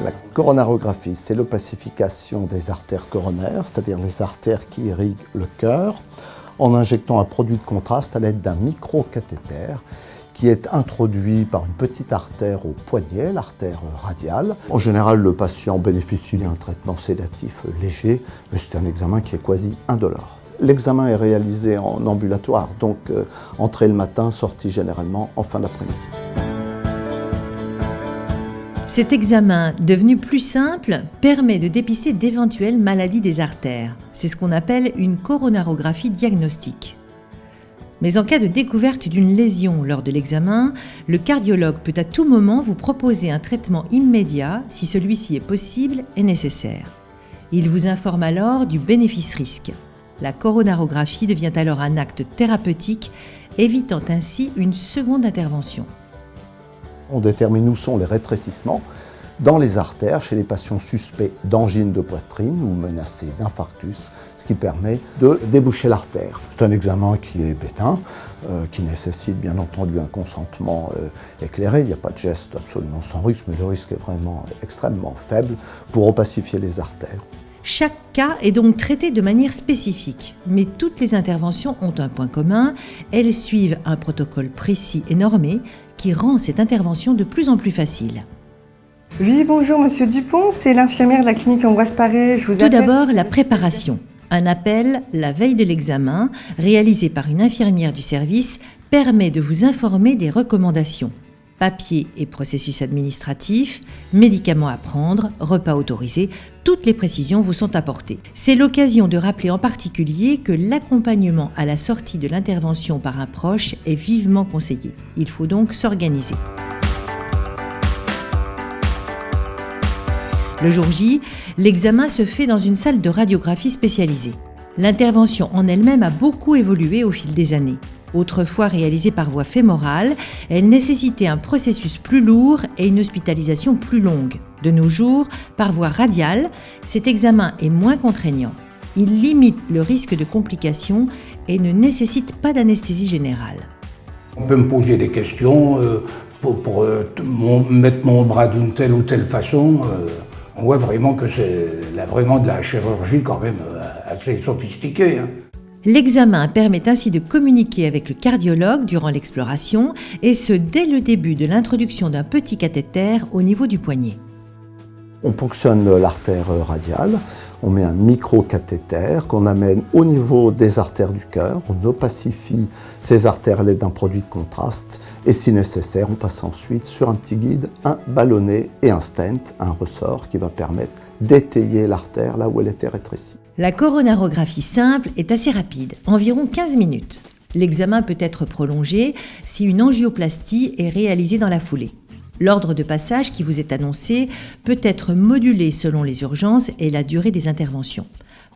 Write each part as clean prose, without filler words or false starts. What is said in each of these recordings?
La coronarographie, c'est l'opacification des artères coronaires, c'est-à-dire les artères qui irriguent le cœur, en injectant un produit de contraste à l'aide d'un microcathéter qui est introduit par une petite artère au poignet, l'artère radiale. En général, le patient bénéficie d'un traitement sédatif léger, mais c'est un examen qui est quasi indolore. L'examen est réalisé en ambulatoire, donc entrée le matin, sortie généralement en fin d'après-midi. Cet examen, devenu plus simple, permet de dépister d'éventuelles maladies des artères. C'est ce qu'on appelle une coronarographie diagnostique. Mais en cas de découverte d'une lésion lors de l'examen, le cardiologue peut à tout moment vous proposer un traitement immédiat si celui-ci est possible et nécessaire. Il vous informe alors du bénéfice-risque. La coronarographie devient alors un acte thérapeutique, évitant ainsi une seconde intervention. On détermine où sont les rétrécissements dans les artères chez les patients suspects d'angine de poitrine ou menacés d'infarctus, ce qui permet de déboucher l'artère. C'est un examen qui est bénin, qui nécessite bien entendu un consentement éclairé. Il n'y a pas de geste absolument sans risque, mais le risque est vraiment extrêmement faible pour opacifier les artères. Chaque cas est donc traité de manière spécifique, mais toutes les interventions ont un point commun, elles suivent un protocole précis et normé qui rend cette intervention de plus en plus facile. Oui, bonjour Monsieur Dupont, c'est l'infirmière de la clinique Ambroise Paré. Je vous Tout d'abord, la préparation. Un appel la veille de l'examen, réalisé par une infirmière du service, permet de vous informer des recommandations. Papier et processus administratif, médicaments à prendre, repas autorisés, toutes les précisions vous sont apportées. C'est l'occasion de rappeler en particulier que l'accompagnement à la sortie de l'intervention par un proche est vivement conseillé. Il faut donc s'organiser. Le jour J, l'examen se fait dans une salle de radiographie spécialisée. L'intervention en elle-même a beaucoup évolué au fil des années. Autrefois réalisée par voie fémorale, elle nécessitait un processus plus lourd et une hospitalisation plus longue. De nos jours, par voie radiale, cet examen est moins contraignant. Il limite le risque de complications et ne nécessite pas d'anesthésie générale. On peut me poser des questions pour mettre mon bras d'une telle ou telle façon. On voit vraiment que c'est vraiment de la chirurgie quand même assez sophistiquée. L'examen permet ainsi de communiquer avec le cardiologue durant l'exploration, et ce dès le début de l'introduction d'un petit cathéter au niveau du poignet. On ponctionne l'artère radiale, on met un microcathéter qu'on amène au niveau des artères du cœur, on opacifie ces artères à l'aide d'un produit de contraste et si nécessaire, on passe ensuite sur un petit guide, un ballonnet et un stent, un ressort qui va permettre d'étayer l'artère là où elle était rétrécie. La coronarographie simple est assez rapide, environ 15 minutes. L'examen peut être prolongé si une angioplastie est réalisée dans la foulée. L'ordre de passage qui vous est annoncé peut être modulé selon les urgences et la durée des interventions.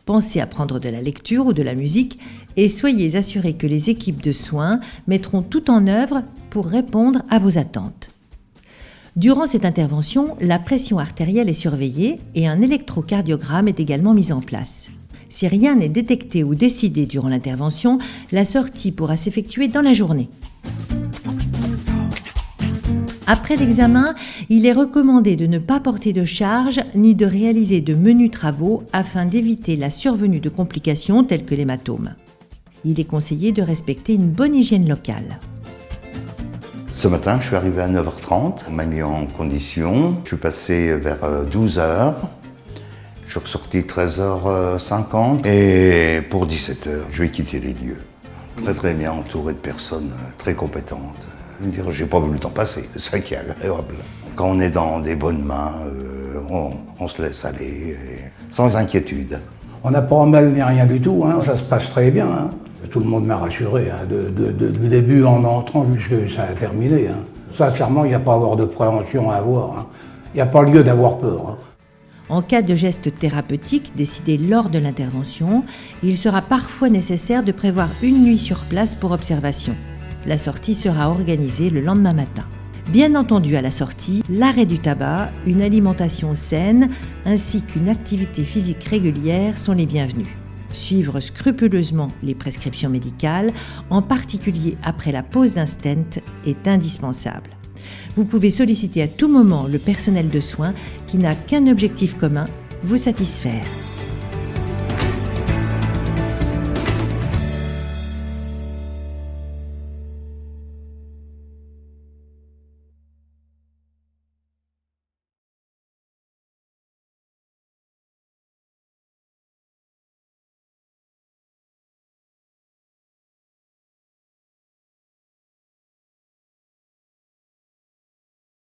Pensez à prendre de la lecture ou de la musique et soyez assurés que les équipes de soins mettront tout en œuvre pour répondre à vos attentes. Durant cette intervention, la pression artérielle est surveillée et un électrocardiogramme est également mis en place. Si rien n'est détecté ou décidé durant l'intervention, la sortie pourra s'effectuer dans la journée. Après l'examen, il est recommandé de ne pas porter de charge ni de réaliser de menus travaux afin d'éviter la survenue de complications telles que l'hématome. Il est conseillé de respecter une bonne hygiène locale. Ce matin, je suis arrivé à 9h30, on m'a mis en condition, je suis passé vers 12h, je suis ressorti 13h50 et pour 17h, je vais quitter les lieux. Très bien entouré de personnes très compétentes. J'ai pas vu le temps passer, c'est ça qui est agréable. Quand on est dans des bonnes mains, on se laisse aller, sans inquiétude. On n'a pas mal ni rien du tout, ça se passe très bien. Tout le monde m'a rassuré, du début en entrant jusqu'à ça a terminé. Sincèrement, il n'y a pas à avoir de préhension à avoir. Il n'y a pas lieu d'avoir peur. En cas de geste thérapeutique décidé lors de l'intervention, il sera parfois nécessaire de prévoir une nuit sur place pour observation. La sortie sera organisée le lendemain matin. Bien entendu, à la sortie, l'arrêt du tabac, une alimentation saine ainsi qu'une activité physique régulière sont les bienvenus. Suivre scrupuleusement les prescriptions médicales, en particulier après la pose d'un stent, est indispensable. Vous pouvez solliciter à tout moment le personnel de soins qui n'a qu'un objectif commun, vous satisfaire.